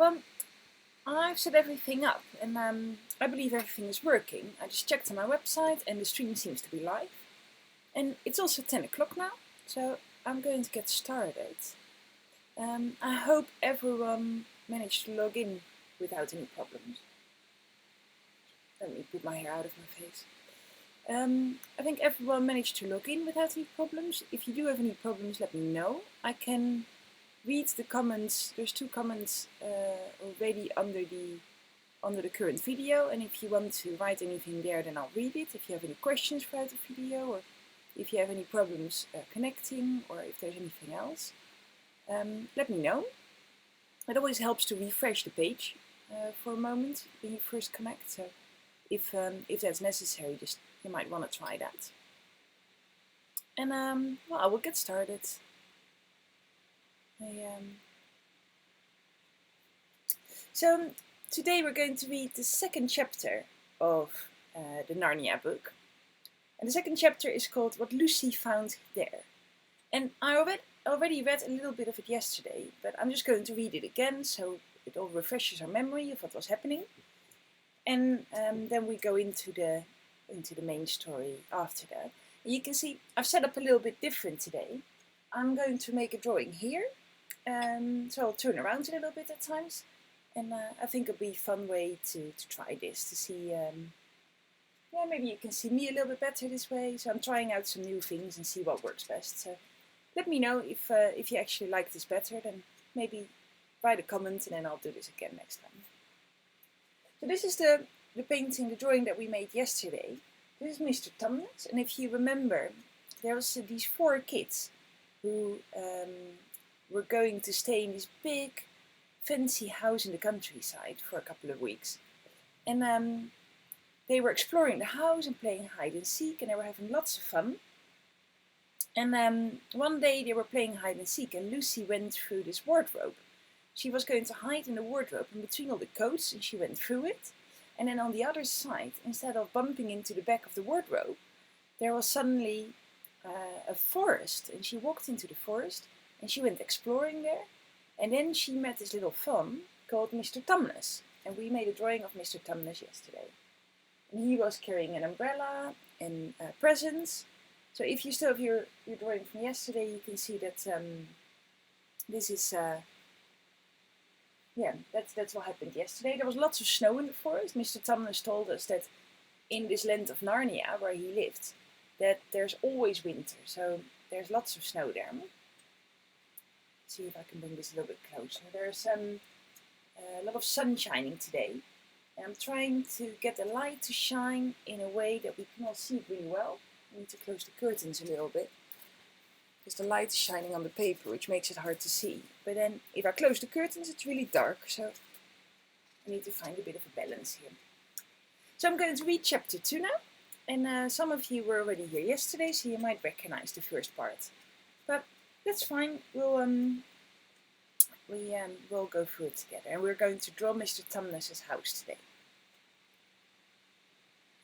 Well, I've set everything up and I believe everything is working. I just checked on my website and the stream seems to be live. And it's also 10 o'clock now, so I'm going to get started. I hope everyone managed to log in without any problems. Let me put my hair out of my face. I think everyone managed to log in without any problems. If you do have any problems, let me know. I can read the comments. There's 2 comments already under the current video, and if you want to write anything there, then I'll read it. If you have any questions throughout the video, or if you have any problems connecting, or if there's anything else, let me know. It always helps to refresh the page for a moment when you first connect. So if that's necessary, just you might want to try that. And well, I will get started. So today we're going to read the 2nd chapter of the Narnia book. And the 2nd chapter is called What Lucy Found There. And I already read a little bit of it yesterday, but I'm just going to read it again so it all refreshes our memory of what was happening. And then we go into the main story after that. And you can see I've set up a little bit different today. I'm going to make a drawing here. So I'll turn around a little bit at times, and I think it'll be a fun way to try this, to see, yeah, maybe you can see me a little bit better this way. So I'm trying out some new things and see what works best. So let me know if you actually like this better, then maybe write a comment and then I'll do this again next time. So this is the painting, the drawing that we made yesterday. This is Mr. Tumnus, and if you remember, there was these 4 kids who were going to stay in this big, fancy house in the countryside for a couple of weeks. And they were exploring the house and playing hide and seek, and they were having lots of fun. And one day they were playing hide and seek, and Lucy went through this wardrobe. She was going to hide in the wardrobe in between all the coats, and she went through it. And then on the other side, instead of bumping into the back of the wardrobe, there was suddenly a forest, and she walked into the forest and she went exploring there, and then she met this little fawn called Mr. Tumnus, and we made a drawing of Mr. Tumnus yesterday. And he was carrying an umbrella and presents. So if you still have your drawing from yesterday, you can see that this is yeah, that's what happened yesterday. There was lots of snow in the forest. Mr. Tumnus told us that in this land of Narnia, where he lived, that there's always winter, so there's lots of snow there. Let's see if I can bring this a little bit closer. There's a lot of sun shining today, and I'm trying to get the light to shine in a way that we can all see it really well. I need to close the curtains a little bit, because the light is shining on the paper, which makes it hard to see. But then, if I close the curtains, it's really dark, so I need to find a bit of a balance here. So I'm going to read chapter 2 now, and some of you were already here yesterday, so you might recognize the first part. But that's fine, we'll go through it together, and we're going to draw Mr. Tumnus' house today.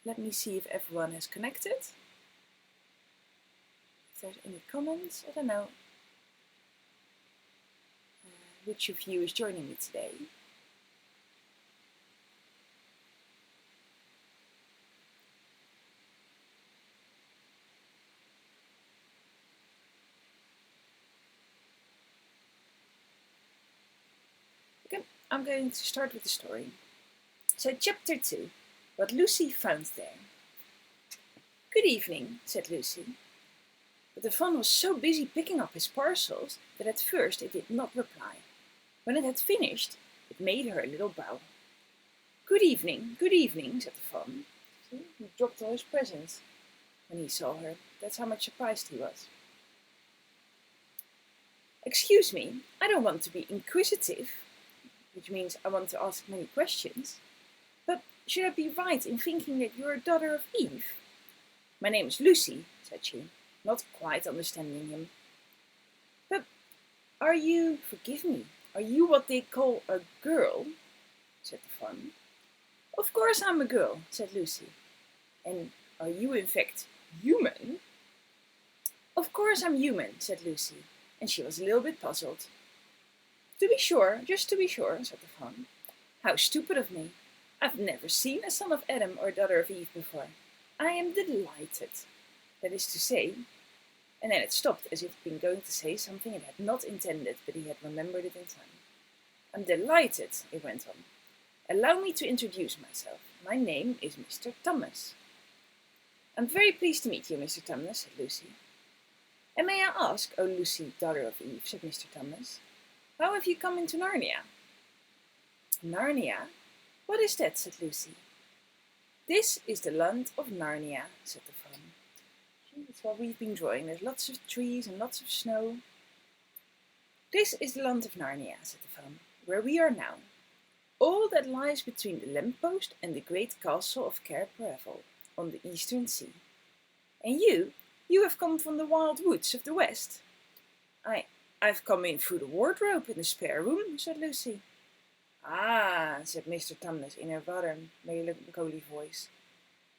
Let me see if everyone has connected. If there's any comments, I don't know which of you is joining me today. Okay, I'm going to start with the story. So chapter 2, What Lucy Found There. Good evening, said Lucy. But the fawn was so busy picking up his parcels that at first it did not reply. When it had finished, it made her a little bow. Good evening, said the fawn. See, he dropped all his presents when he saw her. That's how much surprised he was. Excuse me, I don't want to be inquisitive, which means I want to ask many questions, but should I be right in thinking that you're a daughter of Eve? My name is Lucy, said she, not quite understanding him. But are you, forgive me, are you what they call a girl? Said the fawn. Of course I'm a girl, said Lucy. And are you in fact human? Of course I'm human, said Lucy, and she was a little bit puzzled. To be sure, just to be sure, said the fawn. How stupid of me! I've never seen a son of Adam or daughter of Eve before. I am delighted. That is to say, and then it stopped as if it had been going to say something it had not intended, but he had remembered it in time. I'm delighted, it went on. Allow me to introduce myself. My name is Mr. Thomas. I'm very pleased to meet you, Mr. Thomas, said Lucy. And may I ask, O Lucy, daughter of Eve, said Mr. Thomas, how have you come into Narnia? Narnia? What is that, said Lucy. This is the land of Narnia, said the fawn. That's what we've been drawing. There's lots of trees and lots of snow. This is the land of Narnia, said the fawn, where we are now. All that lies between the lamppost and the great castle of Cair Paravel on the eastern sea. And you have come from the wild woods of the west. I've come in through the wardrobe in the spare room, said Lucy. Ah, said Mr. Thomas in a rather melancholy voice.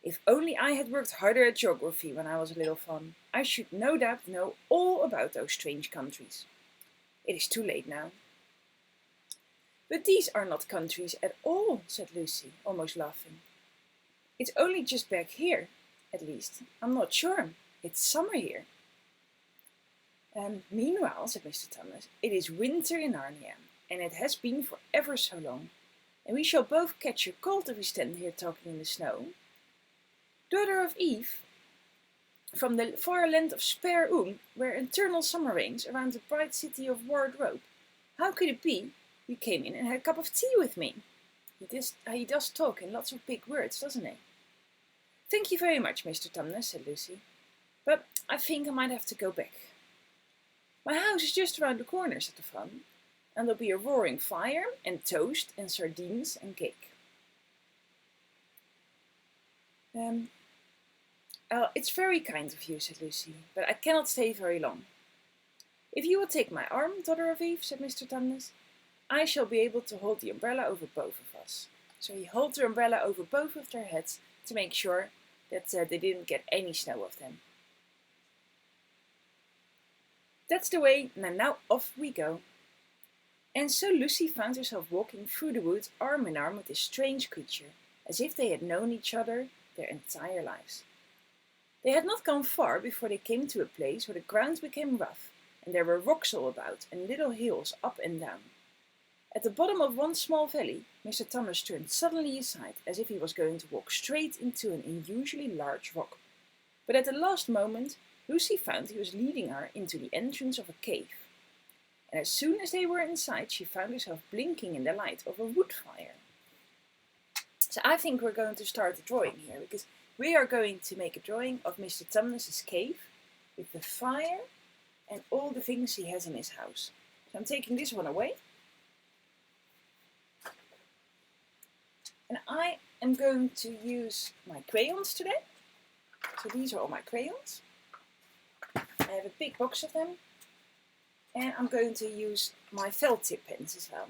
If only I had worked harder at geography when I was a little fawn, I should no doubt know all about those strange countries. It is too late now. But these are not countries at all, said Lucy, almost laughing. It's only just back here, at least. I'm not sure. It's summer here. Meanwhile, said Mr. Thomas, it is winter in Narnia, and it has been for ever so long, and we shall both catch a cold if we stand here talking in the snow. Daughter of Eve, from the far land of Spare where eternal summer reigns around the bright city of Wardrobe, how could it be you came in and had a cup of tea with me? He does talk in lots of big words, doesn't he? Thank you very much, Mr. Thomas, said Lucy, but I think I might have to go back. My house is just around the corner, said the fawn, and there'll be a roaring fire and toast and sardines and cake. It's very kind of you, said Lucy, but I cannot stay very long. If you will take my arm, daughter of Eve, said Mr. Thomas, I shall be able to hold the umbrella over both of us. So he held the umbrella over both of their heads to make sure that they didn't get any snow off them. That's the way, and now off we go. And so Lucy found herself walking through the woods arm in arm with this strange creature, as if they had known each other their entire lives. They had not gone far before they came to a place where the ground became rough, and there were rocks all about, and little hills up and down. At the bottom of one small valley, Mr. Thomas turned suddenly aside, as if he was going to walk straight into an unusually large rock. But at the last moment, Lucy found he was leading her into the entrance of a cave. And as soon as they were inside, she found herself blinking in the light of a wood fire. So I think we're going to start the drawing here, because we are going to make a drawing of Mr. Thomas's cave with the fire and all the things he has in his house. So I'm taking this one away. And I am going to use my crayons today. So these are all my crayons. I have a big box of them. And I'm going to use my felt tip pens as well.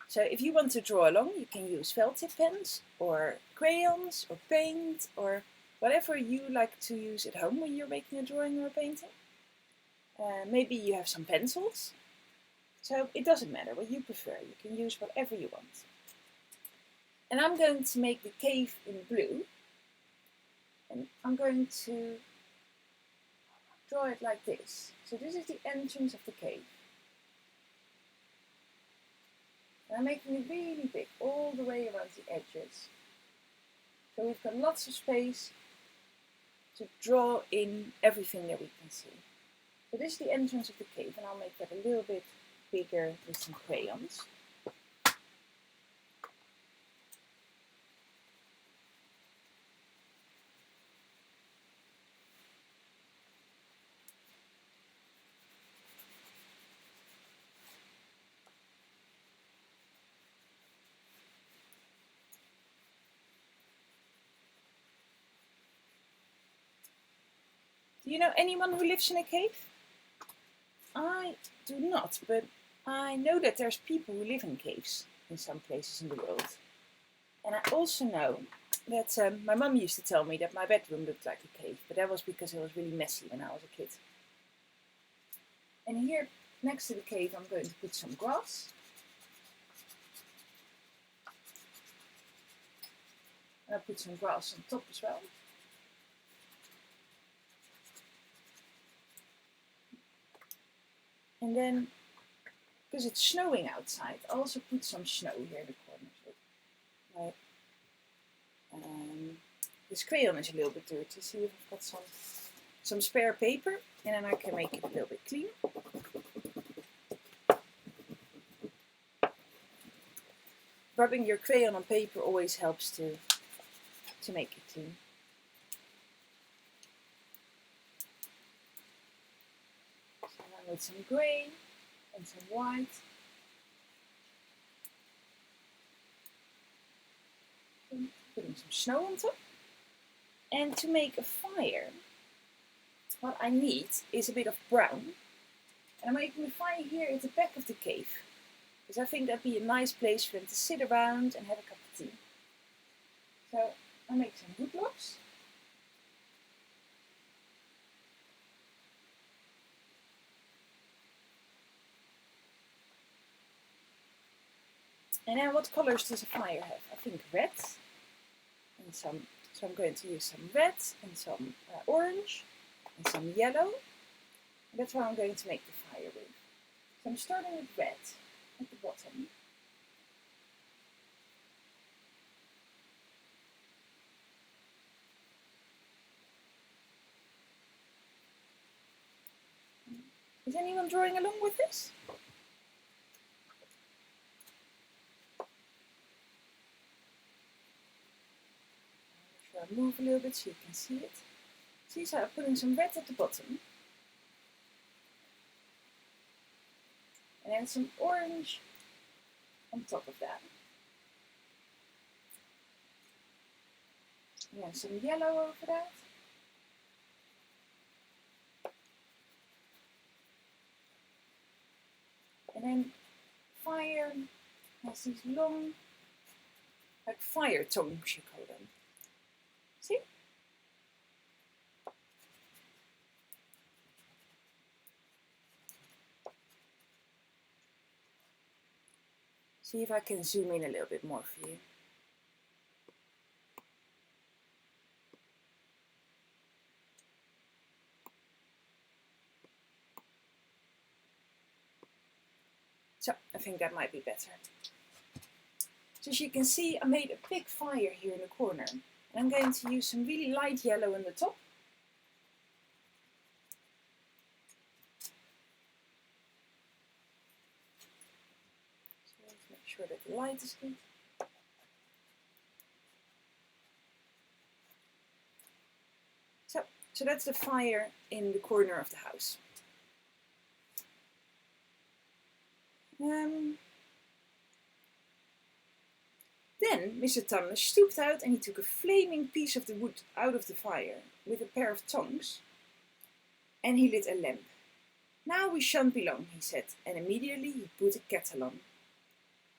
So if you want to draw along, you can use felt tip pens or crayons or paint or whatever you like to use at home when you're making a drawing or a painting. Maybe you have some pencils. So it doesn't matter what you prefer. You can use whatever you want. And I'm going to make the cave in blue. And I'm going to draw it like this. So this is the entrance of the cave. And I'm making it really big, all the way around the edges. So we've got lots of space to draw in everything that we can see. So this is the entrance of the cave, and I'll make that a little bit bigger with some crayons. Do you know anyone who lives in a cave? I do not, but I know that there's people who live in caves in some places in the world. And I also know that my mum used to tell me that my bedroom looked like a cave, but that was because it was really messy when I was a kid. And here, next to the cave, I'm going to put some grass. And I'll put some grass on top as well. And then, because it's snowing outside, I'll also put some snow here in the corners. Like, this crayon is a little bit dirty. See if I've got some spare paper, and then I can make it a little bit clean. Rubbing your crayon on paper always helps to make it clean. So now with some grey and some white. And putting some snow on top. And to make a fire, what I need is a bit of brown. And I'm making a fire here at the back of the cave. Because I think that'd be a nice place for them to sit around and have a cup of tea. So I'll make some wood logs. And then what colors does a fire have? I think red. And so I'm going to use some red and some orange and some yellow. And that's what I'm going to make the fire with. So I'm starting with red at the bottom. Is anyone drawing along with this? I'll move a little bit so you can see it. See, so I'm putting some red at the bottom. And then some orange on top of that. And then some yellow over that. And then fire has these long, like fire tongues you call them. See? See if I can zoom in a little bit more for you. So, I think that might be better. So as you can see, I made a big fire here in the corner. And I'm going to use some really light yellow on the top. So let's make sure that the light is good. So that's the fire in the corner of the house. Then Mr. Tanner stooped out and he took a flaming piece of the wood out of the fire with a pair of tongs, and he lit a lamp. "Now we shan't be long," he said, and immediately he put a kettle on.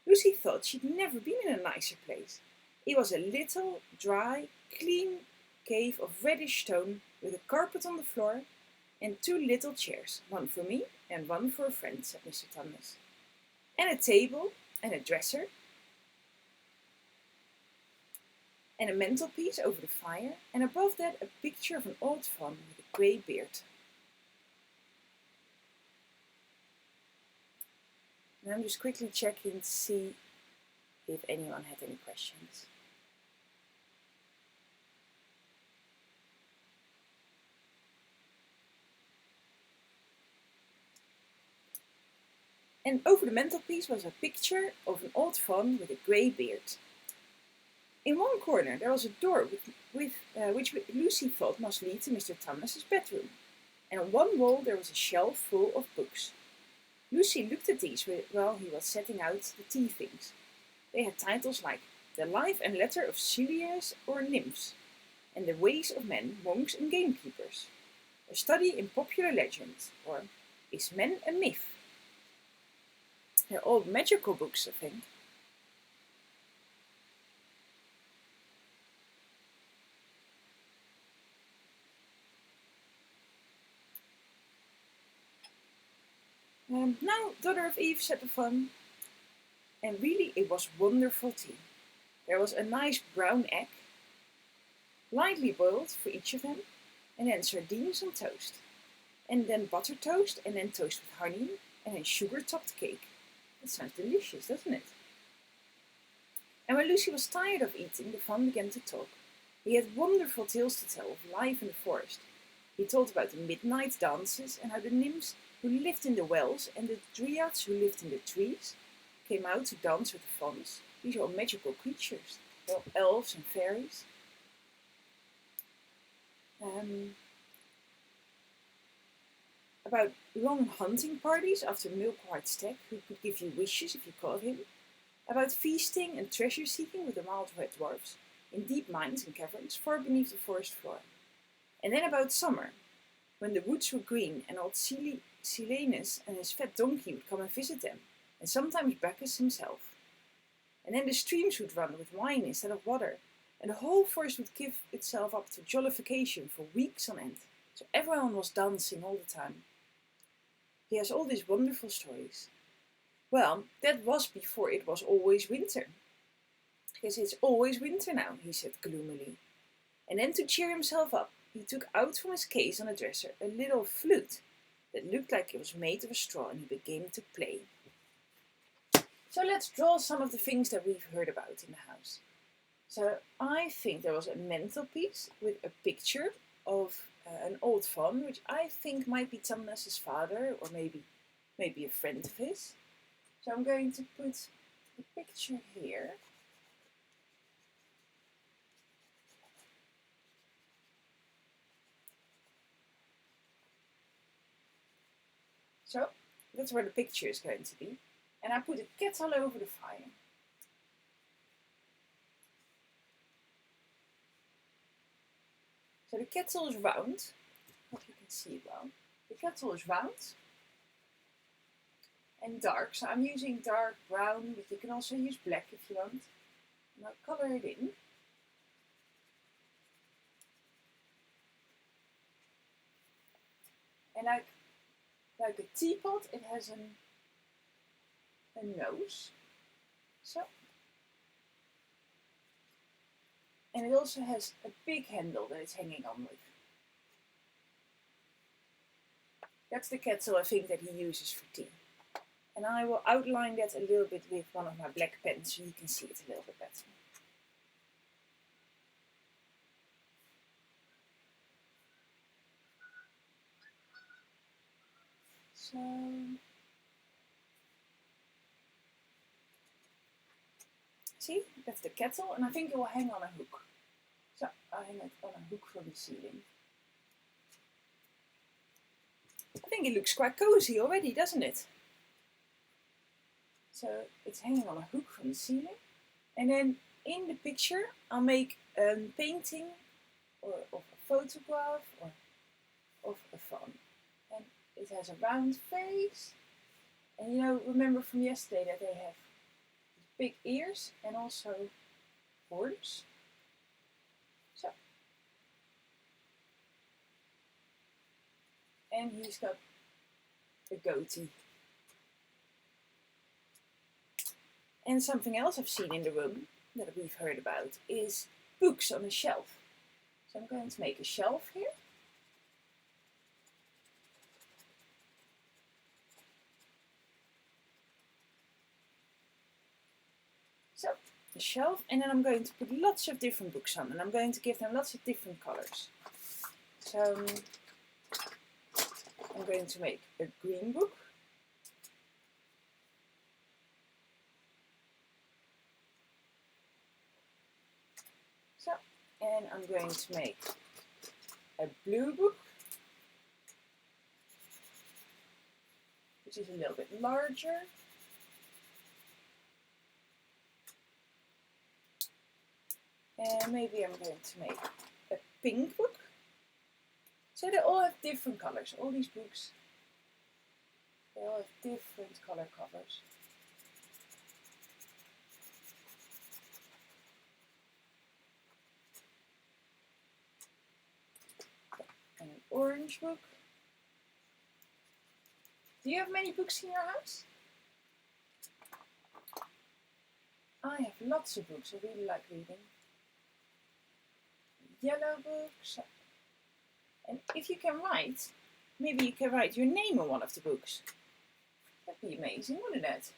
Lucy thought she'd never been in a nicer place. It was a little, dry, clean cave of reddish stone with a carpet on the floor and 2 little chairs, one for me and one for a friend, said Mr. Thomas, and a table and a dresser and a mantelpiece over the fire, and above that a picture of an old fawn with a grey beard. And I'm just quickly checking to see if anyone had any questions. And over the mantelpiece was a picture of an old fawn with a grey beard. In one corner there was a door which Lucy thought must lead to Mr. Thomas's bedroom, and on one wall there was a shelf full of books. Lucy looked at these while he was setting out the tea things. They had titles like The Life and Letter of Cilias or Nymphs, and The Ways of Men, Monks and Gamekeepers, A Study in Popular Legend, or Is Man a Myth? They're all magical books, I think. "Now, daughter of Eve," said the fawn, and really it was wonderful tea. There was a nice brown egg, lightly boiled for each of them, and then sardines on toast, and then butter toast, and then toast with honey, and then sugar-topped cake. That sounds delicious, doesn't it? And when Lucy was tired of eating, the fawn began to talk. He had wonderful tales to tell of life in the forest. He told about the midnight dances and how the nymphs who lived in the wells and the dryads who lived in the trees came out to dance with the fawns. These are all magical creatures. They're all elves and fairies. About long hunting parties after milk-white stag who could give you wishes if you caught him. About feasting and treasure seeking with the mild red dwarfs in deep mines and caverns far beneath the forest floor. And then about summer, when the woods were green and old Silenus and his fat donkey would come and visit them, and sometimes Bacchus himself. And then the streams would run with wine instead of water, and the whole forest would give itself up to jollification for weeks on end. So everyone was dancing all the time. He has all these wonderful stories. Well, that was before it was always winter. Yes, it's always winter now, he said gloomily. And then to cheer himself up, he took out from his case on a dresser a little flute that looked like it was made of straw, and he began to play. So let's draw some of the things that we've heard about in the house. So I think there was a mantelpiece with a picture of an old fawn, which I think might be Tamnas's father, or maybe a friend of his. So I'm going to put the picture here. So that's where the picture is going to be. And I put a kettle over the fire. So the kettle is round. I hope you can see it well. The kettle is round and dark. So I'm using dark brown, but you can also use black if you want. And I'll color it in. And like a teapot, it has a nose. So. And it also has a big handle that it's hanging on with. That's the kettle I think that he uses for tea. And I will outline that a little bit with one of my black pens so you can see it a little bit better. So, see, that's the kettle, and I think it will hang on a hook. So I'll hang it on a hook from the ceiling. I think it looks quite cozy already, doesn't it? So it's hanging on a hook from the ceiling. And then in the picture, I'll make a painting or of a photograph or of a fawn. And it has a round face. And you know, remember from yesterday that they have big ears and also horns. So. And he's got a goatee. And something else I've seen in the room that we've heard about is books on a shelf. So I'm going to make a shelf here. So, the shelf, and then I'm going to put lots of different books on, and I'm going to give them lots of different colors. So, I'm going to make a green book. So, and I'm going to make a blue book, which is a little bit larger. And maybe I'm going to make a pink book. So they all have different colors. All these books, they all have different color covers. And an orange book. Do you have many books in your house? I have lots of books. I really like reading. yellow books. And if you can write, maybe you can write your name on one of the books. That'd be amazing, wouldn't it?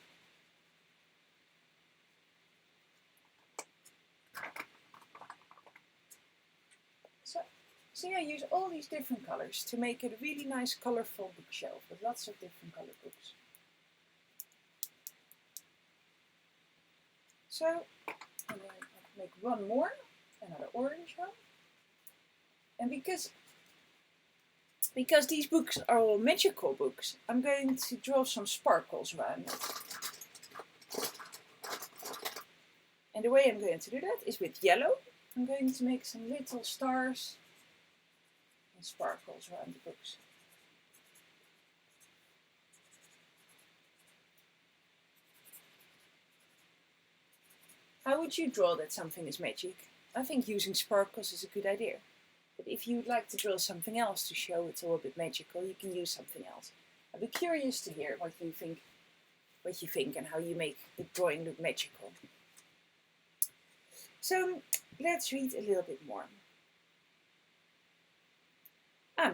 So, see, I use all these different colors to make it a really nice colorful bookshelf with lots of different colored books. So, I'm going to make one more, another orange one. And because these books are all magical books, I'm going to draw some sparkles around it. And the way I'm going to do that is with yellow. I'm going to make some little stars and sparkles around the books. How would you draw that something is magic? I think using sparkles is a good idea. But if you'd like to draw something else to show it's all a bit magical, you can use something else. I'd be curious to hear what you think and how you make the drawing look magical. So let's read a little bit more.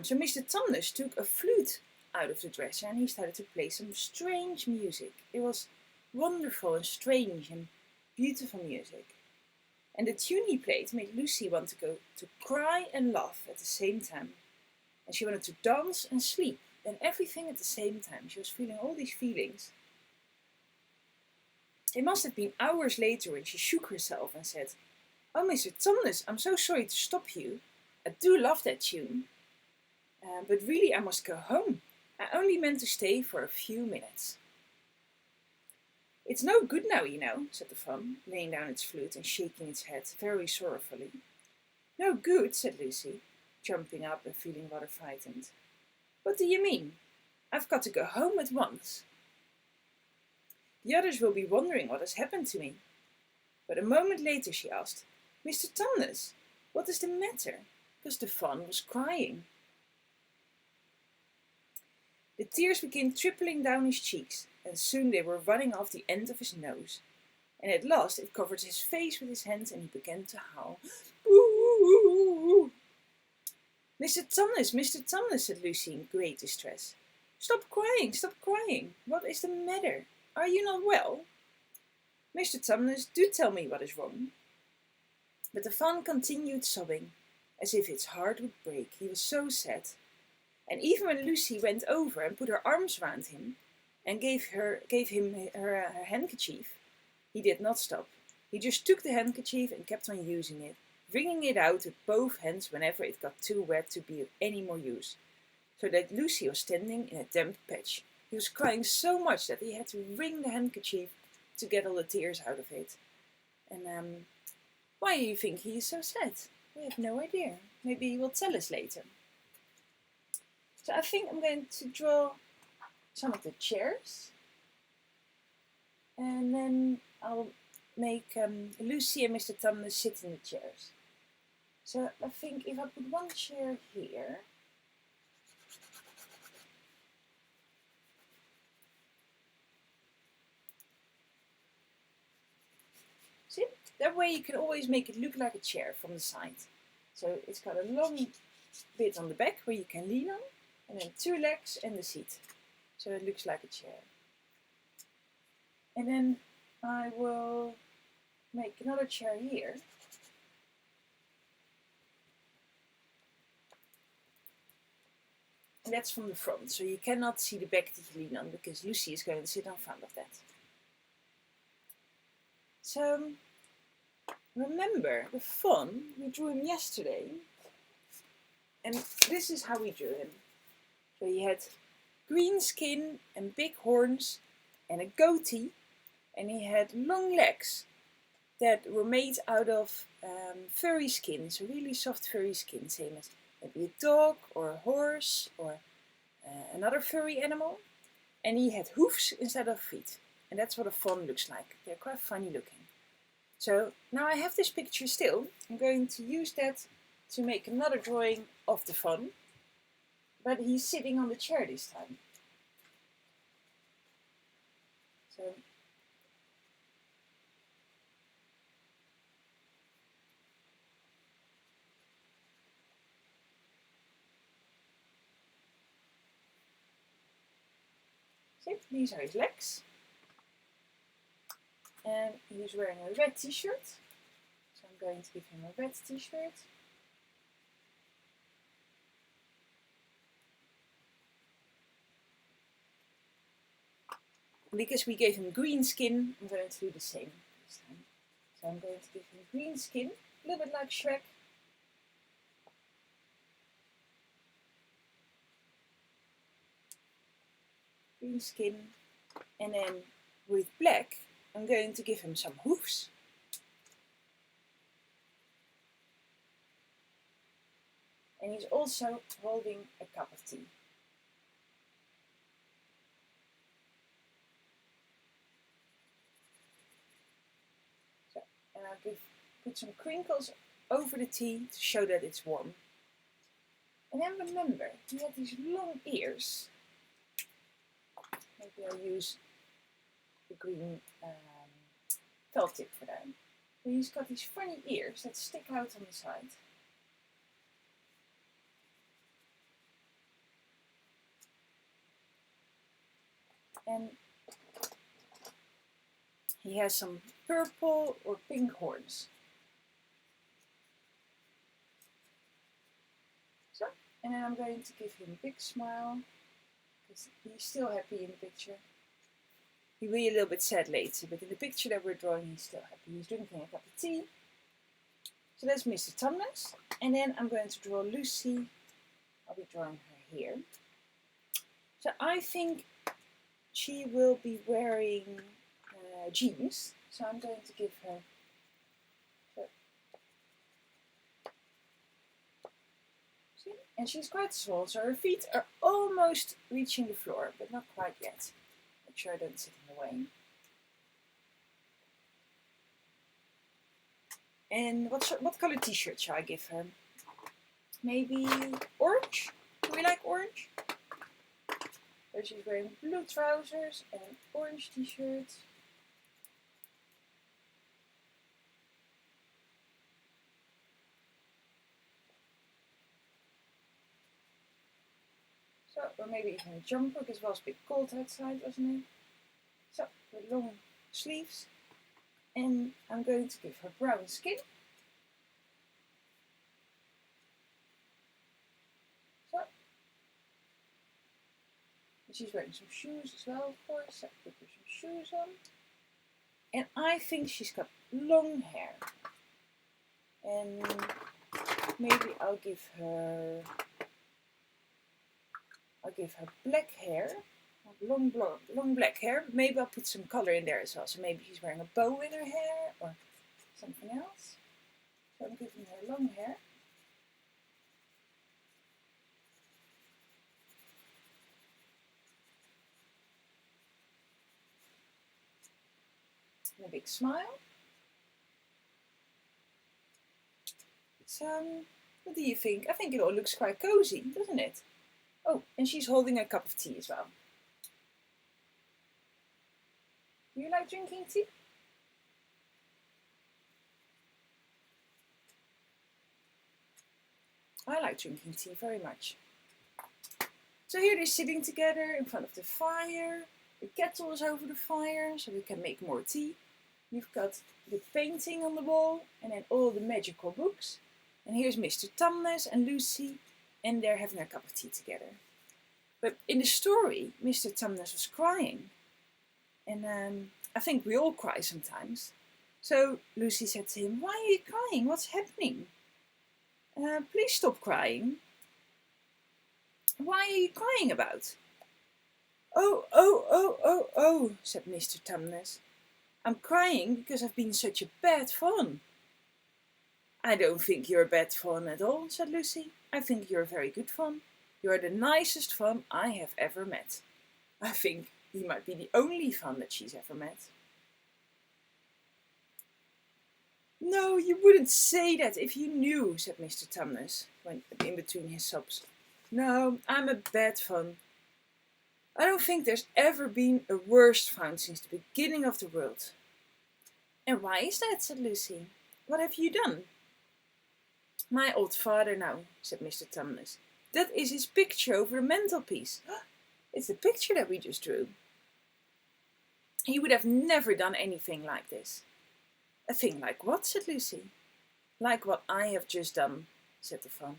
So Mr. Tumnus took a flute out of the dresser and he started to play some strange music. It was wonderful and strange and beautiful music. And the tune he played made Lucy want to go to cry and laugh at the same time. And she wanted to dance and sleep and everything at the same time. She was feeling all these feelings. It must have been hours later when she shook herself and said, "Oh, Mr. Tumnus, I'm so sorry to stop you. I do love that tune. But really I must go home. I only meant to stay for a few minutes." "It's no good now, you know," said the fawn, laying down its flute and shaking its head very sorrowfully. "No good," said Lucy, jumping up and feeling rather frightened. "What do you mean? I've got to go home at once. The others will be wondering what has happened to me." But a moment later she asked, "Mr. Tumnus, what is the matter?" Because the fawn was crying. The tears began trickling down his cheeks, and soon they were running off the end of his nose. And at last it covered his face with his hands and he began to howl. "Ooh! Mr. Tumnus, said Lucy in great distress. Stop crying. What is the matter? Are you not well?" "Mr. Tumnus, do tell me what is wrong." But the fawn continued sobbing, as if its heart would break. He was so sad. And even when Lucy went over and put her arms round him and gave him her handkerchief, he did not stop. He just took the handkerchief and kept on using it, wringing it out with both hands whenever it got too wet to be of any more use, so that Lucy was standing in a damp patch. He was crying so much that he had to wring the handkerchief to get all the tears out of it. And why do you think he is so sad? We have no idea. Maybe he will tell us later. So I think I'm going to draw some of the chairs. And then I'll make Lucy and Mr. Tumnus sit in the chairs. So I think if I put one chair here, see, that way you can always make it look like a chair from the side. So it's got a long bit on the back where you can lean on, and then two legs and the seat. So it looks like a chair. And then I will make another chair here. And that's from the front, so you cannot see the back that you lean on because Lucy is going to sit in front of that. So remember the fawn, we drew him yesterday. And this is how we drew him. So he had green skin and big horns and a goatee, and he had long legs that were made out of furry skin, so really soft furry skin, same as maybe a dog or a horse or another furry animal. And he had hoofs instead of feet, and that's what a fawn looks like. They're quite funny looking. So now I have this picture still. I'm going to use that to make another drawing of the fawn, but he's sitting on the chair this time. So See, these are his legs. And he's wearing a red t-shirt. So I'm going to give him a red t-shirt. Because we gave him green skin, I'm going to do the same this time. So I'm going to give him green skin, a little bit like Shrek. Green skin. And then with black, I'm going to give him some hoofs. And he's also holding a cup of tea. So, and I'll put some crinkles over the tea to show that it's warm. And then remember, he had these long ears. Maybe I'll use the green felt tip for that. And he's got these funny ears that stick out on the side. And he has some purple or pink horns. So, and then I'm going to give him a big smile, because he's still happy in the picture. He'll be a little bit sad later, but in the picture that we're drawing, he's still happy. He's drinking a cup of tea. So that's Mr. Tumnus. And then I'm going to draw Lucy. I'll be drawing her here. So I think she will be wearing jeans, so I'm going to give her see? And she's quite small, so her feet are almost reaching the floor, but not quite yet. Make sure I don't sit in the way. And what color t-shirt shall I give her? Maybe orange? Do we like orange? So she's wearing blue trousers and an orange t-shirt. So, or maybe even a jumper, because it was a bit cold outside, wasn't it? So, with long sleeves. And I'm going to give her brown skin. So. And she's wearing some shoes as well, of course. So I put her some shoes on. And I think she's got long hair. And maybe I'll give her black hair, long black hair. Maybe I'll put some color in there as well. So maybe she's wearing a bow in her hair or something else. So I'm giving her long hair. And a big smile. So, what do you think? I think it all looks quite cozy, doesn't it? Oh, and she's holding a cup of tea as well. Do you like drinking tea? I like drinking tea very much. So here they're sitting together in front of the fire. The kettle is over the fire, so we can make more tea. You've got the painting on the wall, and then all the magical books. And here's Mr. Tumnus and Lucy, and they're having a cup of tea together. But in the story, Mr. Tumnus was crying. And I think we all cry sometimes. So Lucy said to him, "Why are you crying? What's happening? Please stop crying. Why are you crying about?" Oh, said Mr. Tumnus. "I'm crying because I've been such a bad fawn." "I don't think you're a bad fawn at all," said Lucy. "I think you're a very good fawn. You're the nicest fawn I have ever met. I think he might be the only fawn that she's ever met." "No, you wouldn't say that if you knew," said Mr. Tumnus, in between his sobs. "No, I'm a bad fawn. I don't think there's ever been a worse fawn since the beginning of the world." "And why is that?" said Lucy. "What have you done?" "My old father now," said Mr. Tumnus. "That is his picture over the mantelpiece. It's the picture that we just drew." He would have never done anything like this. A thing like what? Said Lucy. Like what I have just done, said the Faun.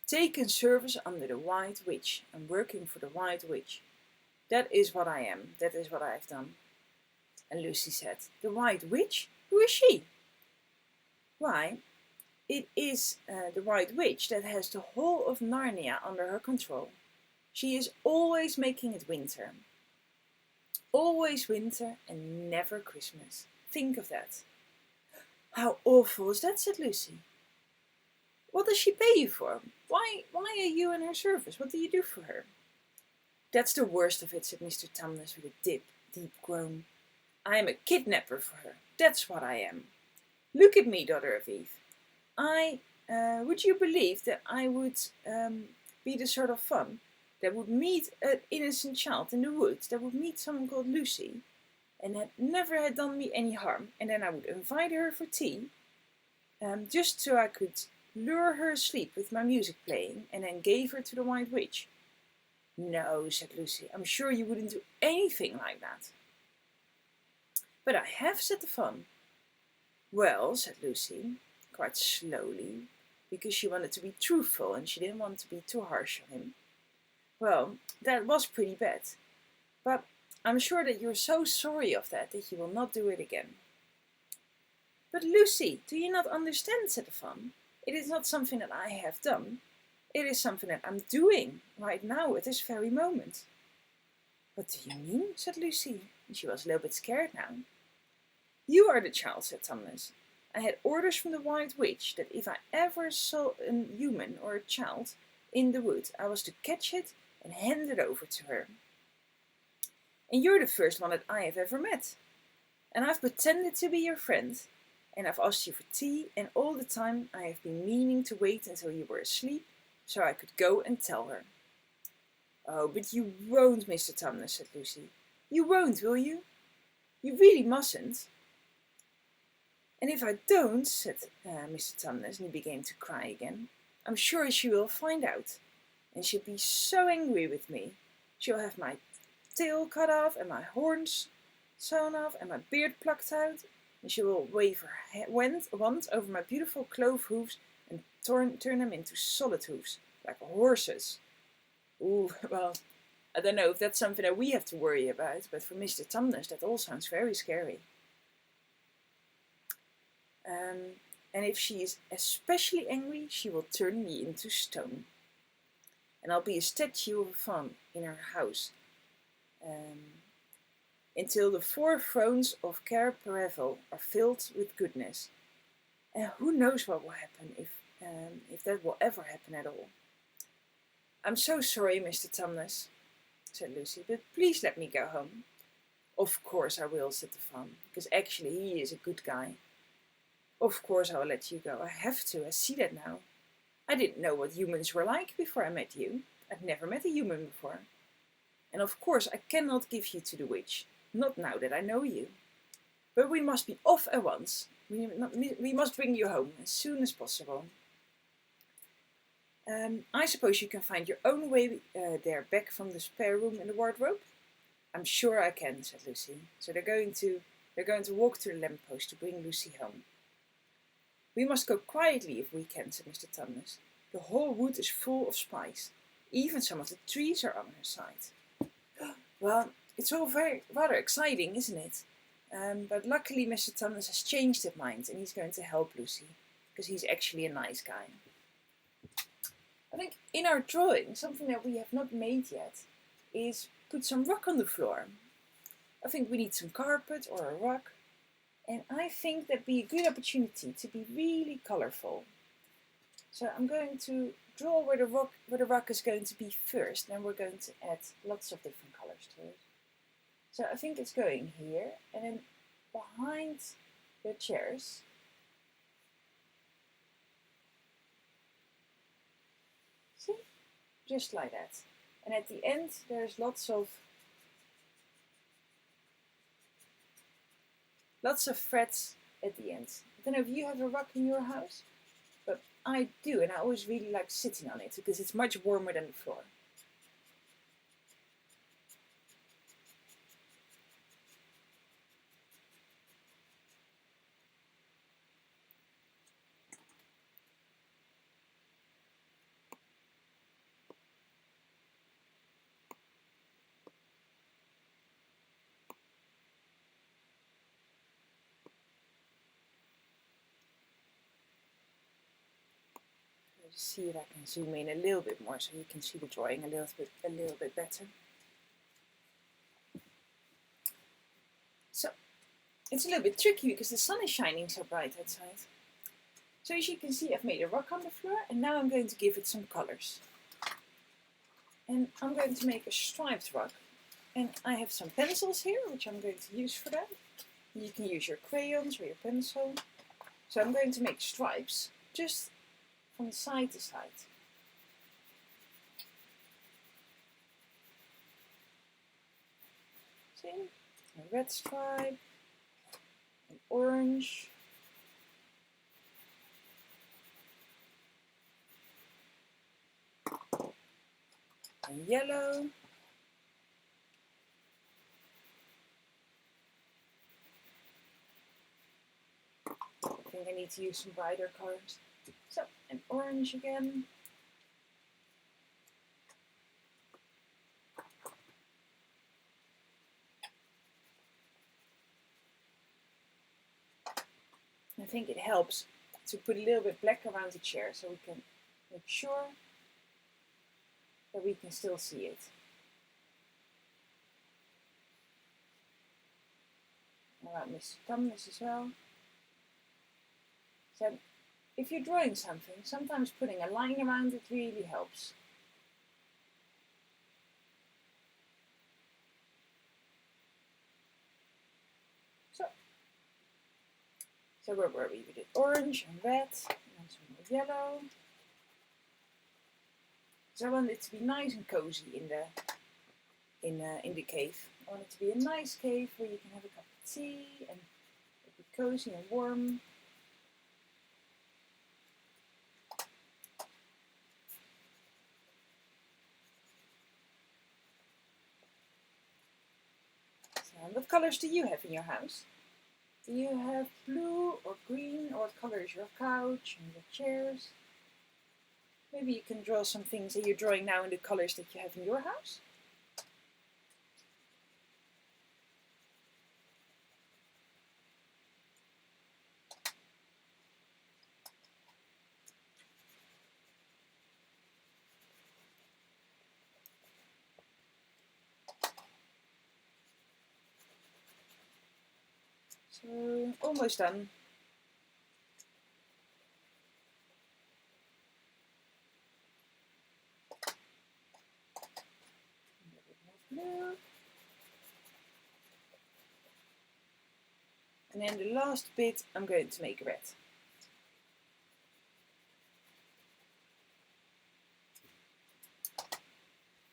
Taken service under the White Witch and working for the White Witch. That is what I am, that is what I have done. And Lucy said, the White Witch? Who is she? Why, it is the White Witch that has the whole of Narnia under her control. She is always making it winter. Always winter and never Christmas. Think of that. How awful is that, said Lucy. What does she pay you for? Why are you in her service? What do you do for her? That's the worst of it, said Mr. Tumnus with a deep groan. I am a kidnapper for her. That's what I am. Look at me, daughter of Eve. Would you believe that I would be the sort of Faun that would meet an innocent child in the woods, that would meet someone called Lucy, and had never had done me any harm, and then I would invite her for tea, just so I could lure her asleep with my music playing, and then gave her to the White Witch? No, said Lucy, I'm sure you wouldn't do anything like that. But I have, said the Faun. Well, said Lucy, quite slowly, because she wanted to be truthful and she didn't want to be too harsh on him. Well, that was pretty bad, but I'm sure that you're so sorry of that you will not do it again. But Lucy, do you not understand, said the Faun? It is not something that I have done. It is something that I'm doing right now at this very moment. What do you mean? Said Lucy, and she was a little bit scared now. You are the child, said Tumnus. I had orders from the White Witch that if I ever saw a human or a child in the wood, I was to catch it and hand it over to her. And you're the first one that I have ever met. And I've pretended to be your friend, and I've asked you for tea, and all the time I have been meaning to wait until you were asleep so I could go and tell her. Oh, but you won't, Mr. Tumnus, said Lucy. You won't, will you? You really mustn't. And if I don't, said Mr. Tumnus, and he began to cry again, I'm sure she will find out, and she'll be so angry with me. She'll have my tail cut off, and my horns sewn off, and my beard plucked out, and she will wave her wand over my beautiful clove hoofs and turn them into solid hoofs, like horses. Ooh, well, I don't know if that's something that we have to worry about, but for Mr. Tumnus that all sounds very scary. And if she is especially angry, she will turn me into stone. And I'll be a statue of a Faun in her house. Until the 4 thrones of Cair Paravel are filled with goodness. And who knows what will happen if that will ever happen at all. I'm so sorry, Mr. Tumnus, said Lucy, but please let me go home. Of course I will, said the Faun, because actually he is a good guy. Of course I will let you go. I have to, I see that now. I didn't know what humans were like before I met you. I'd never met a human before. And of course I cannot give you to the witch, not now that I know you. But we must be off at once. We must bring you home as soon as possible. I suppose you can find your own way there back from the spare room in the wardrobe? I'm sure I can, said Lucy. So they're going to walk to the lamppost to bring Lucy home. We must go quietly if we can, said Mr. Tumnus. The whole wood is full of spies. Even some of the trees are on her side. Well, it's all rather exciting, isn't it? But luckily Mr. Tumnus has changed his mind and he's going to help Lucy, because he's actually a nice guy. I think in our drawing, something that we have not made yet is put some rock on the floor. I think we need some carpet or a rug. And I think that'd be a good opportunity to be really colourful. So I'm going to draw where the rock is going to be first, and we're going to add lots of different colours to it. So I think it's going here, and then behind the chairs. See? Just like that. And at the end there's lots of threads at the end. I don't know if you have a rug in your house, but I do, and I always really like sitting on it because it's much warmer than the floor. I'll just see if I can zoom in a little bit more so you can see the drawing a little bit better. So it's a little bit tricky because the sun is shining so bright outside. So as you can see, I've made a rock on the floor, and now I'm going to give it some colors. And I'm going to make a striped rock. And I have some pencils here, which I'm going to use for that. You can use your crayons or your pencil. So I'm going to make stripes just from side to side. See? A red stripe, an orange, and yellow, I think I need to use some brighter colors. So, an orange again. I think it helps to put a little bit black around the chair so we can make sure that we can still see it. Around Mr. Thomas as well. So if you're drawing something, sometimes putting a line around it really helps. So where were we? We did orange and red, and some more yellow. So I want it to be nice and cozy in the cave. I want it to be a nice cave where you can have a cup of tea and be cozy and warm. So what colors do you have in your house? Do you have blue or green, or what color is your couch and your chairs? Maybe you can draw some things that you're drawing now in the colors that you have in your house. So, almost done. Blue. And then the last bit I'm going to make red.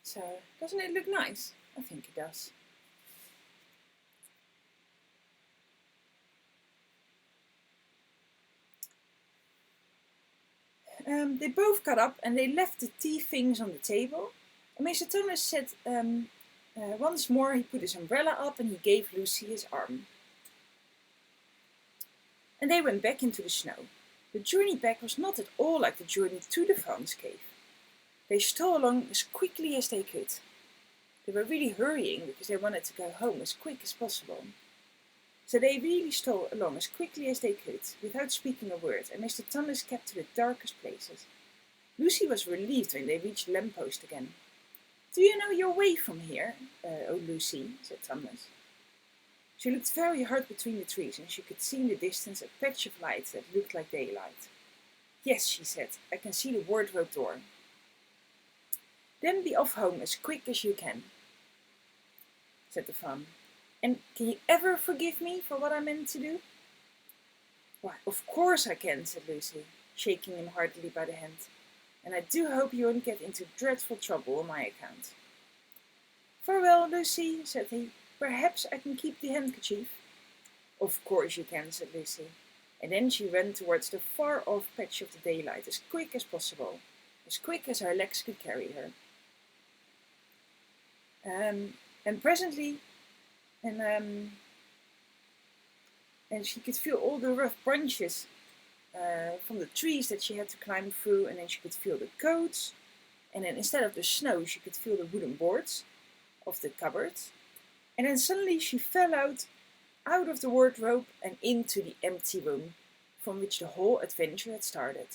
So, doesn't it look nice? I think it does. They both got up and they left the tea things on the table. And Mr. Thomas said once more he put his umbrella up and he gave Lucy his arm. And they went back into the snow. The journey back was not at all like the journey to the Faun's cave. They stole along as quickly as they could. They were really hurrying because they wanted to go home as quick as possible. So they really stole along as quickly as they could, without speaking a word, and Mr. Thomas kept to the darkest places. Lucy was relieved when they reached the lamppost again. "Do you know your way from here, oh Lucy?" said Thomas. She looked very hard between the trees, and she could see in the distance a patch of light that looked like daylight. "Yes," she said, "I can see the wardrobe door." "Then be off home as quick as you can," said the Faun. "And can you ever forgive me for what I meant to do?" "Why, of course I can," said Lucy, shaking him heartily by the hand. "And I do hope you won't get into dreadful trouble on my account." "Farewell, Lucy," said he. "Perhaps I can keep the handkerchief." "Of course you can," said Lucy. And then she ran towards the far-off patch of the daylight as quick as possible, as quick as her legs could carry her. And presently, and she could feel all the rough branches from the trees that she had to climb through, and then she could feel the coats, and then instead of the snow she could feel the wooden boards of the cupboard, and then suddenly she fell out of the wardrobe and into the empty room from which the whole adventure had started.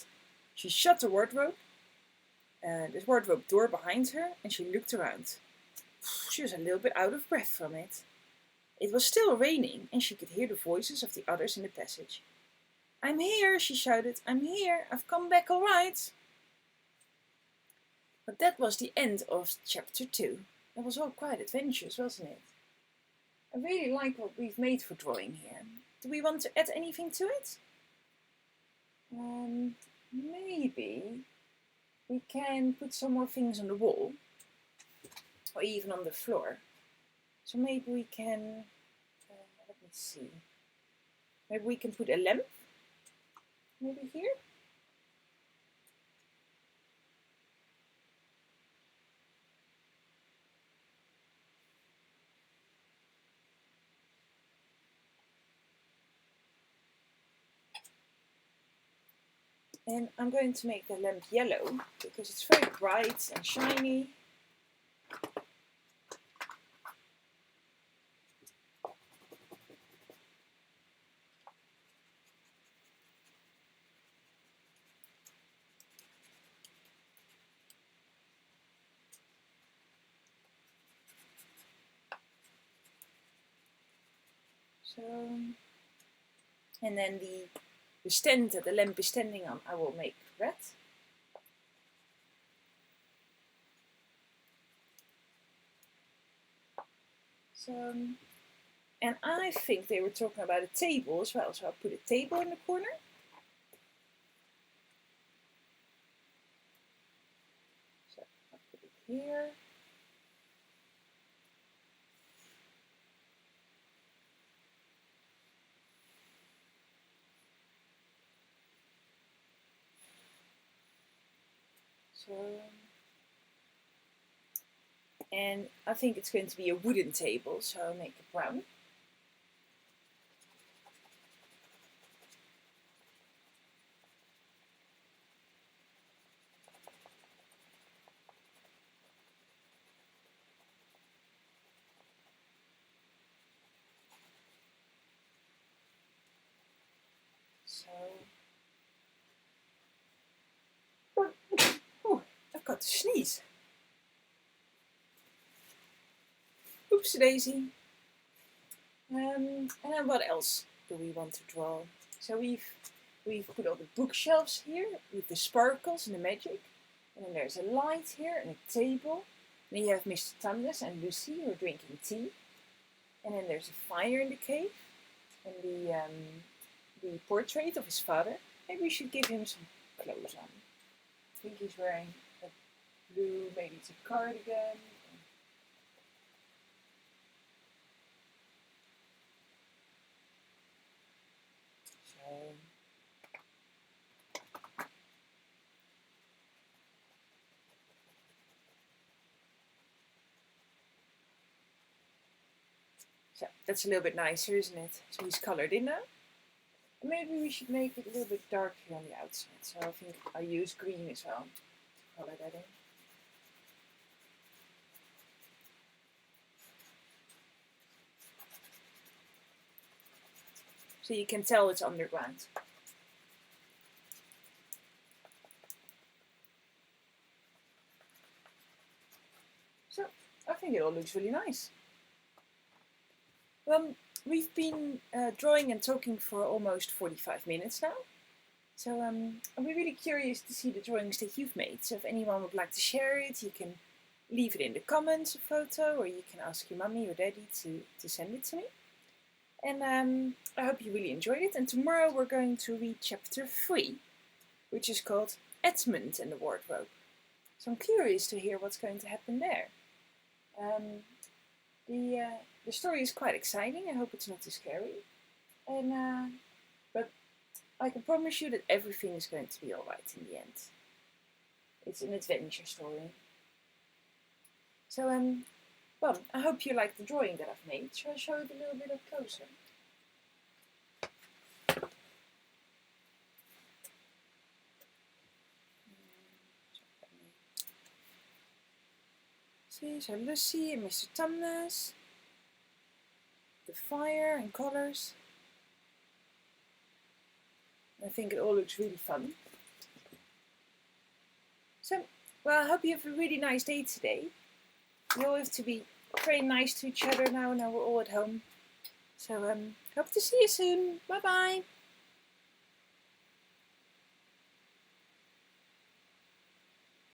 She shut the wardrobe door behind her, and she looked around. She was a little bit out of breath from it. It was still raining, and she could hear the voices of the others in the passage. "I'm here," she shouted. "I'm here. I've come back all right." But that was the end of chapter 2. That was all quite adventurous, wasn't it? I really like what we've made for drawing here. Do we want to add anything to it? Maybe we can put some more things on the wall, or even on the floor. So maybe we can, let me see, maybe we can put a lamp, maybe here. And I'm going to make the lamp yellow because it's very bright and shiny. So, and then the stand that the lamp is standing on, I will make red. So, and I think they were talking about a table as well, so I'll put a table in the corner. So I'll put it here. So, and I think it's going to be a wooden table, so I'll make it brown. So, oh, I've got to sneeze. Oopsie daisy. And then what else do we want to draw? So we've put all the bookshelves here with the sparkles and the magic. And then there's a light here and a table. And then you have Mr. Tumnus and Lucy who are drinking tea. And then there's a fire in the cave. And the portrait of his father. Maybe we should give him some clothes on. I think he's wearing a blue, maybe it's a cardigan. So that's a little bit nicer, isn't it? So he's colored in now. Maybe we should make it a little bit darker here on the outside. So I think I'll use green as well to color that in. So you can tell it's underground. So I think it all looks really nice. We've been drawing and talking for almost 45 minutes now. So I'm really curious to see the drawings that you've made. So if anyone would like to share it, you can leave it in the comments, a photo, or you can ask your mummy or daddy to send it to me. And I hope you really enjoyed it. And tomorrow we're going to read chapter 3, which is called Edmund and the Wardrobe. So I'm curious to hear what's going to happen there. The story is quite exciting. I hope it's not too scary. But I can promise you that everything is going to be alright in the end. It's an adventure story. So, well, I hope you like the drawing that I've made. Shall I show it a little bit up closer? See, so Lucy and Mr. Tumnus. The fire and colors. I think it all looks really fun. Well, I hope you have a really nice day today. We all have to be very nice to each other now we're all at home. So hope to see you soon. Bye bye.